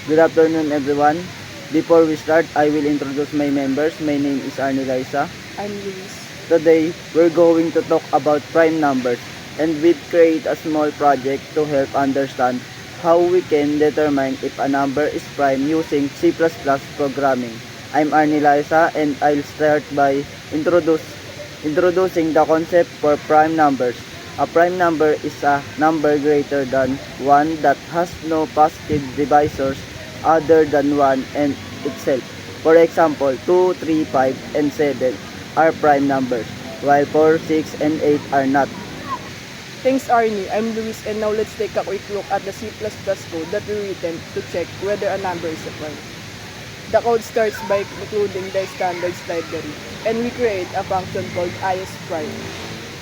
Good afternoon, everyone. Before we start, I will introduce my members. My name is Arnie Liza. I'm Luis. Today, we're going to talk about prime numbers, and we've created a small project to help understand how we can determine if a number is prime using C++ programming. I'm Arnie Liza, and I'll start by introducing the concept for prime numbers. A prime number is a number greater than 1 that has no positive divisors other than 1 and itself. For example, 2, 3, 5, and 7 are prime numbers, while 4, 6, and 8 are not. Thanks, Arnie. I'm Luis, and now let's take a quick look at the C++ code that we written to check whether a number is a prime. The code starts by including the standards library, and we create a function called isPrime,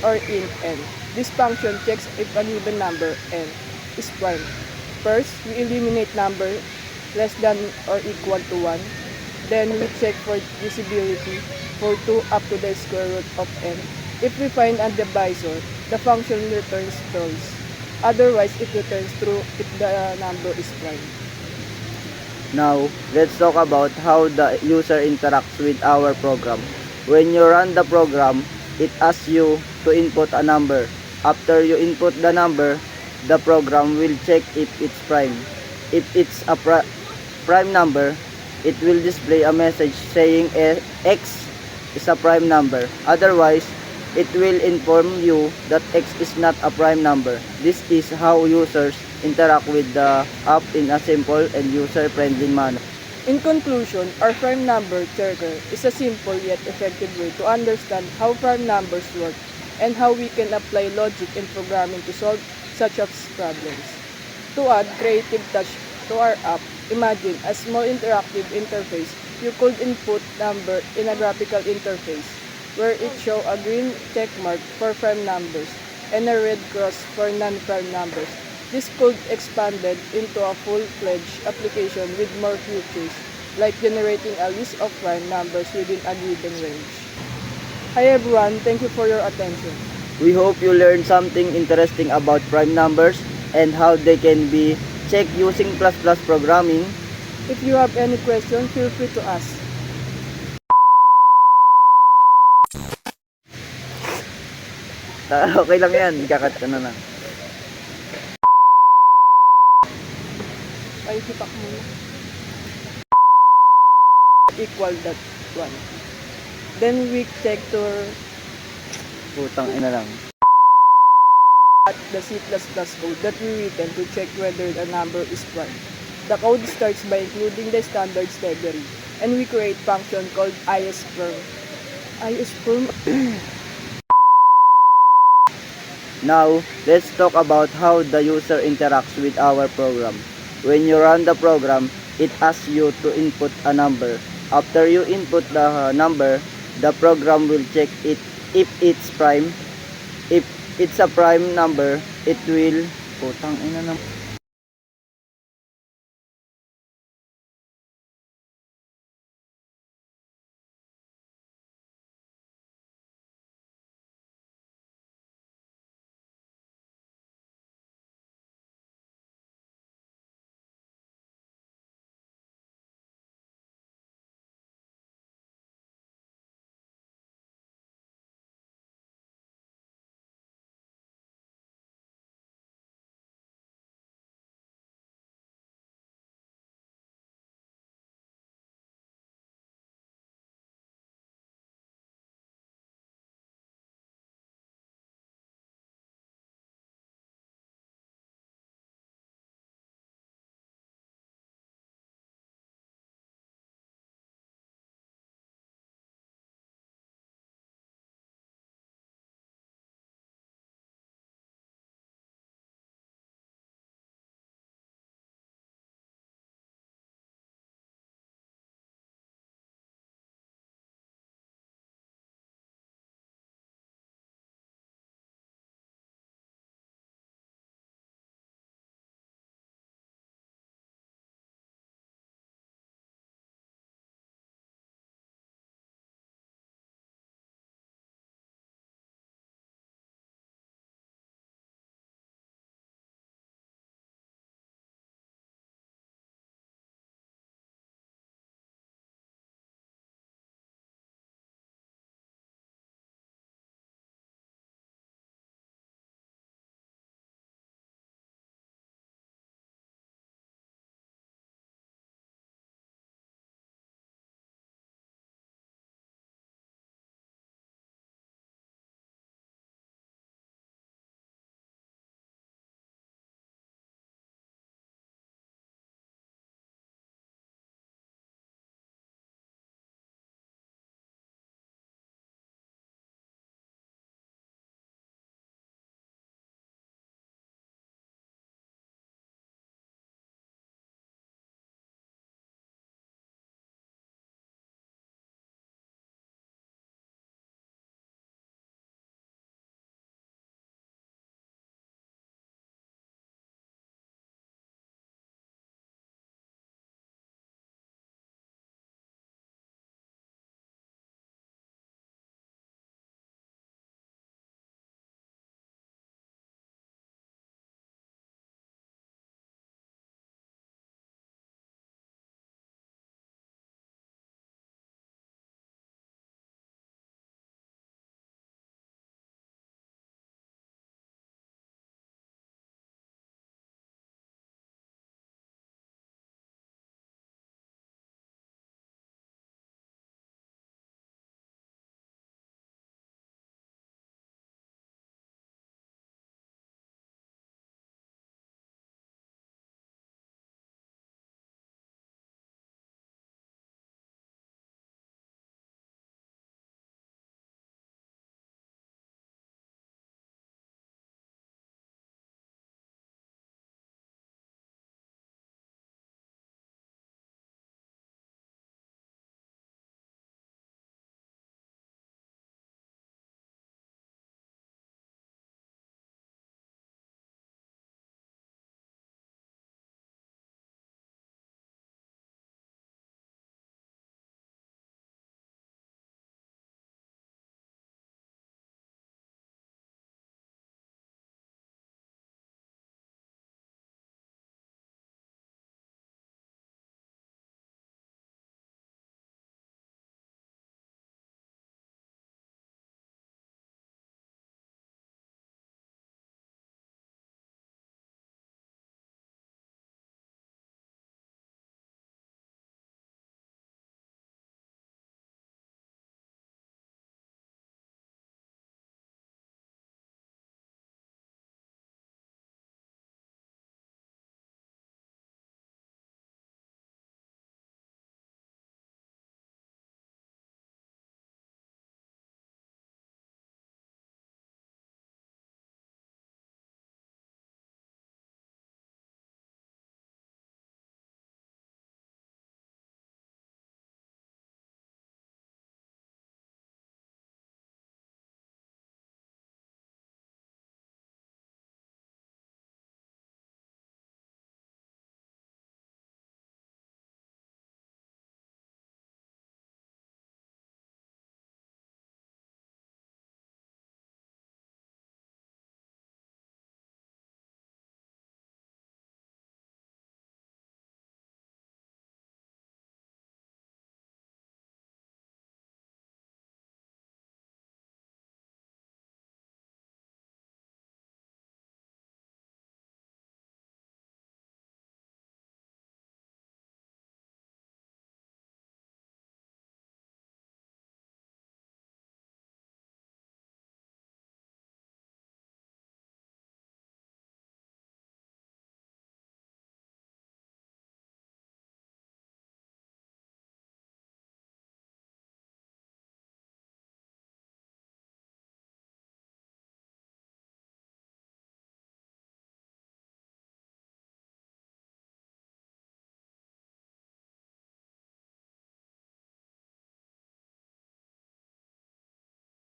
or int n. This function checks if a given number n is prime. First, we eliminate number less than or equal to 1. Then we check for divisibility for 2 up to the square root of n. If we find a divisor, the function returns false. Otherwise, it returns true if the number is prime. Now, let's talk about how the user interacts with our program. When you run the program, it asks you to input a number. After you input the number, the program will check if it's prime. If it's a prime number, it will display a message saying X is a prime number. Otherwise, it will inform you that X is not a prime number. This is how users interact with the app in a simple and user-friendly manner. In conclusion, our prime number checker is a simple yet effective way to understand how prime numbers work and how we can apply logic and programming to solve such problems. To add creative touch to our app, imagine a small interactive interface. You could input number in a graphical interface where it shows a green check mark for prime numbers and a red cross for non-prime numbers. This could expanded into a full-fledged application with more features, like generating a list of prime numbers within a given range. Hi everyone, thank you for your attention. We hope you learned something interesting about prime numbers and how they can be checked using ++ programming. If you have any questions, feel free to ask. Okay lang yan, ikakat ka na lang. Pakikipak muna. Equal that 1. Then we check to Putang ina lang. at the C++ code that we written to check whether the number is prime. The code starts by including the standards library, and we create function called isPrime. Now, let's talk about how the user interacts with our program. When you run the program, it asks you to input a number. After you input the number, the program will check it if it's prime. If it's a prime number, it will putang ina ng